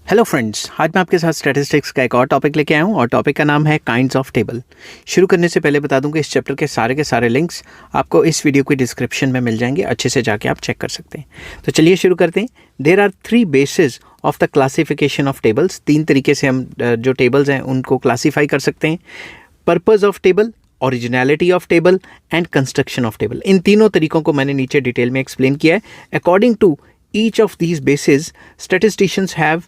Hello friends, आज मैं आपके साथ स्टैटिस्टिक्स का एक और टॉपिक लेके आया हूँ और टॉपिक का नाम है काइंड्स ऑफ टेबल। शुरू करने से पहले बता दूं कि इस चैप्टर के सारे लिंक्स आपको इस वीडियो की डिस्क्रिप्शन में मिल जाएंगे, अच्छे से जाके आप चेक कर सकते हैं। तो चलिए शुरू करते हैं। There are 3 basis of the classification of tables. 3 तरीके से हम जो टेबल्स हैं उनको क्लासीफाई कर सकते हैं। Purpose of table, originality of table and construction of table. इन तीनों तरीकों को मैंने नीचे डिटेल में एक्सप्लेन किया है। According to each of these basis statisticians have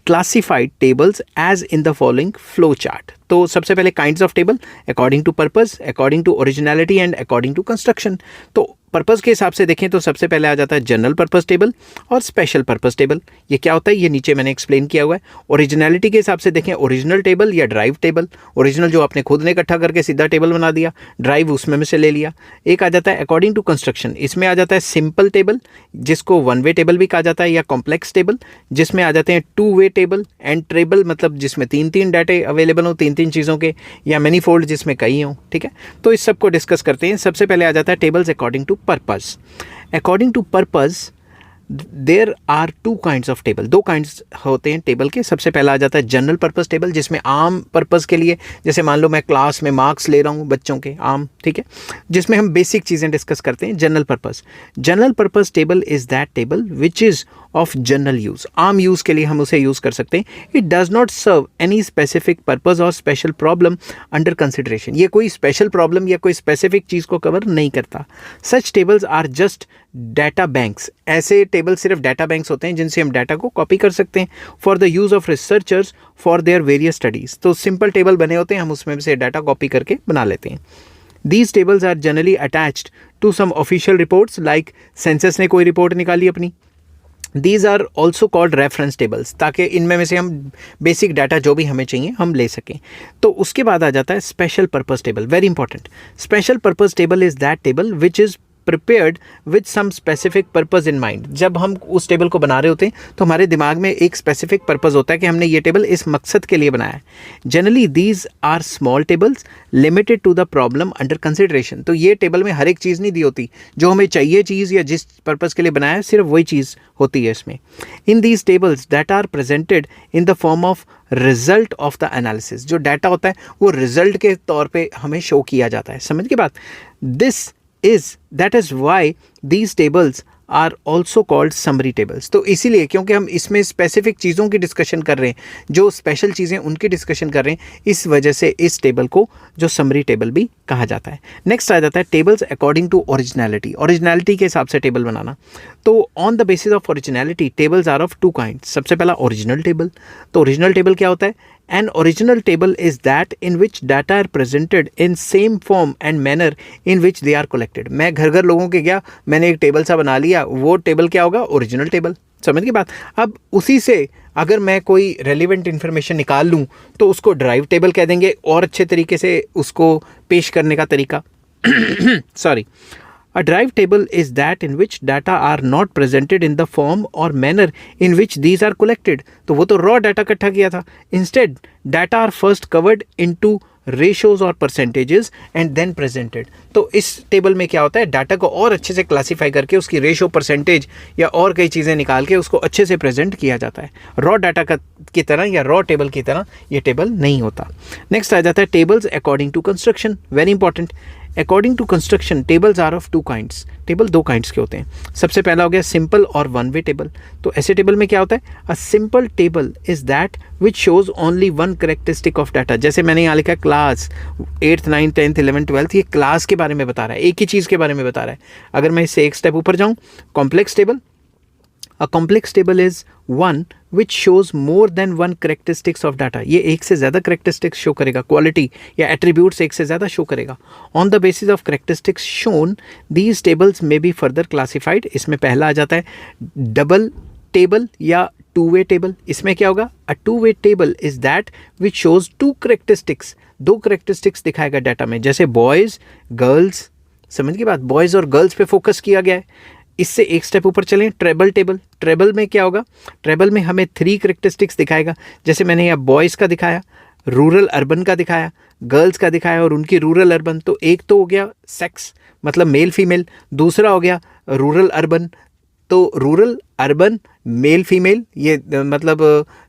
classified tables as in the following flow chart। तो सबसे पहले kinds of table, according to purpose, according to originality and according to construction. तो purpose के हिसाब से देखें तो सबसे पहले आ जाता है जनरल पर्पस टेबल और स्पेशल पर्पस टेबल। ये क्या होता है ये नीचे मैंने एक्सप्लेन किया हुआ है। ओरिजिनलिटी के हिसाब से देखें ओरिजिनल टेबल या ड्राइव टेबल। ओरिजिनल जो आपने खुद ने इकट्ठा करके सीधा टेबल बना दिया, ड्राइव उसमें में से ले लिया। एक आ जाता है अकॉर्डिंग टू कंस्ट्रक्शन, इसमें आ जाता है सिंपल टेबल जिसको 1 वे टेबल भी कहा जाता है, या कॉम्प्लेक्स टेबल जिसमें आ जाते हैं 2 वे टेबल, एंड ट्रेबल मतलब जिसमें 3 डाटे अवेलेबल हो 3 चीज़ों के, या मैनीफोल्ड जिसमें कई हों। ठीक है, तो इस सब को डिस्कस करते हैं। सबसे पहले आ जाता है tables according to purpose. According to purpose there are 2 kinds of table. 2 kinds होते हैं टेबल के। सबसे पहला आ जाता है जनरल पर्पस टेबल जिसमें आम पर्पस के लिए, जैसे मान लो मैं क्लास में मार्क्स ले रहा हूँ बच्चों के आम, ठीक है, जिसमें हम बेसिक चीज़ें डिस्कस करते हैं। General purpose, general purpose table is that table which is of general use, आम यूज़ के लिए हम उसे यूज़ कर सकते हैं। It does not serve any specific purpose और स्पेशल प्रॉब्लम अंडर कंसिडरेशन। ये कोई स्पेशल प्रॉब्लम या कोई स्पेसिफिक चीज़ को कवर नहीं करता। Such tables are just data banks. ऐसे टेबल सिर्फ डाटा बैंक्स होते हैं जिनसे हम डाटा को कॉपी कर सकते हैं for the use of researchers for their various studies. तो सिंपल टेबल बने होते हैं, हम उसमें से डाटा कॉपी करके बना लेते हैं। These tables are generally attached to some official reports like census ने कोई रिपोर्ट निकाली अपनी। These are also called reference tables, ताकि इनमें में से हम बेसिक डाटा जो भी हमें चाहिए हम ले सकें। तो उसके बाद आ जाता है special purpose table, very important. Special purpose table is that table which is prepared with some specific purpose in mind. जब हम उस टेबल को बना रहे होते हैं तो हमारे दिमाग में एक स्पेसिफिक पर्पस होता है कि हमने ये टेबल इस मकसद के लिए बनाया है। Generally these are small tables limited to the problem under consideration. तो ये टेबल में हर एक चीज़ नहीं दी होती, जो हमें चाहिए चीज़ या जिस पर्पस के लिए बनाया है सिर्फ वही चीज़ होती है इसमें। In these tables that are presented in the form of result of the analysis. जो डाटा होता है वो रिजल्ट के तौर पे हमें शो किया जाता है। समझ के बात? that is why these tables are also called summary tables। तो इसीलिए क्योंकि हम इसमें स्पेसिफिक चीज़ों की डिस्कशन कर रहे हैं, जो स्पेशल चीज़ें उनकी डिस्कशन कर रहे हैं, इस वजह से इस टेबल को जो समरी टेबल भी कहा जाता है। नेक्स्ट आ जाता है tables according to originality. Originality के हिसाब से टेबल बनाना। तो on the basis of originality tables are of 2 kinds. सबसे पहला ओरिजिनल टेबल। तो ओरिजिनल टेबल क्या होता है? An original table is that in which data are presented in same form and manner in which they are collected। मैं घर घर लोगों के गया, मैंने एक टेबल सा बना लिया, वो टेबल क्या होगा? Original table. समझ की बात? अब उसी से अगर मैं कोई रेलिवेंट इन्फॉर्मेशन निकाल लूँ तो उसको ड्राइव टेबल कह देंगे, और अच्छे तरीके से उसको पेश करने का तरीका sorry. A drive table is that in which data are not presented in the form or manner in which these are collected। तो वो तो raw data इकट्ठा किया था। Instead, data are first covered into ratios और percentages and then presented। तो इस table में क्या होता है? डाटा को और अच्छे से क्लासीफाई करके उसकी रेशो, परसेंटेज या और कई चीज़ें निकाल के उसको अच्छे से प्रेजेंट किया जाता है। रॉ डाटा की तरह या रॉ टेबल की तरह ये टेबल नहीं होता। नेक्स्ट आ जाता है tables according to construction, very important. According to construction tables are of 2 kinds. Table 2 kinds के होते हैं। सबसे पहला हो गया सिंपल और 1 वे टेबल। तो ऐसे टेबल में क्या होता है? A simple table is that which shows only 1 characteristic of data. जैसे मैंने यहाँ लिखा class 8th 9th 10th 11th 12th, ये क्लास के बारे में बता रहा है, एक ही चीज़ के बारे में बता रहा है। अगर मैं इससे एक स्टेप ऊपर जाऊँ, complex table. A complex table is one which shows more than 1 characteristics of data। ये एक से ज़्यादा characteristics शो करेगा, क्वालिटी या attributes एक से ज़्यादा शो करेगा। On the basis of characteristics shown, these tables may be further classified। इसमें पहला आ जाता है डबल टेबल या 2 वे टेबल। इसमें क्या होगा? A 2 way table is that which shows 2 characteristics। 2 characteristics दिखाएगा डाटा में, जैसे बॉयज़ गर्ल्स। समझ की बात? बॉयज़ और गर्ल्स पे फोकस किया गया है। इससे एक स्टेप ऊपर चलें, ट्रेबल टेबल। ट्रेबल में क्या होगा? ट्रेबल में हमें 3 करेक्टरिस्टिक्स दिखाएगा, जैसे मैंने यहाँ बॉयज़ का दिखाया, रूरल अर्बन का दिखाया, गर्ल्स का दिखाया और उनकी रूरल अर्बन। तो एक तो हो गया सेक्स, मतलब मेल फीमेल। दूसरा हो गया रूरल अर्बन। तो रूरल अर्बन मेल फीमेल, ये मतलब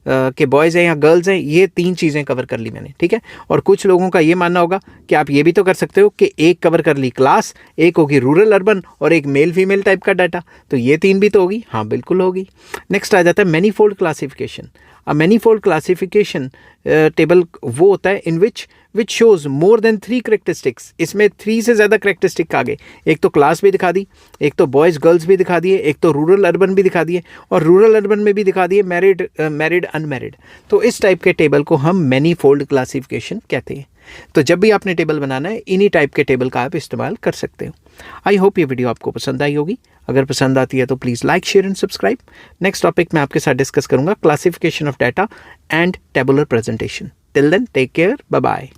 कि बॉयज़ हैं या गर्ल्स हैं, ये 3 चीज़ें कवर कर ली मैंने, ठीक है। और कुछ लोगों का ये मानना होगा कि आप ये भी तो कर सकते हो कि एक कवर कर ली क्लास, एक होगी रूरल अर्बन और एक मेल फीमेल टाइप का डाटा, तो ये 3 भी तो होगी। हाँ बिल्कुल होगी। नेक्स्ट आ जाता है manifold classification. A manifold classification table वो होता है in which shows more than 3 characteristics. इसमें 3 से ज़्यादा करेक्टरिस्टिक आ गए। एक तो क्लास भी दिखा दी, एक तो बॉयज़ गर्ल्स भी दिखा दिए, एक तो रूरल अर्बन भी दिखा दिए, और रूरल अर्बन में भी दिखा दिए मैरिड अनमैरिड। तो इस टाइप के टेबल को हम मैनीफोल्ड क्लासिफिकेशन कहते हैं। तो जब भी आपने टेबल बनाना है, इन्हीं टाइप के टेबल का आप इस्तेमाल कर सकते हो। आई होप ये वीडियो आपको पसंद आई होगी। अगर पसंद आती है तो please like, share and subscribe. Next topic मैं आपके साथ डिस्कस करूंगा classification of data and tabular presentation. Till then take care, bye bye.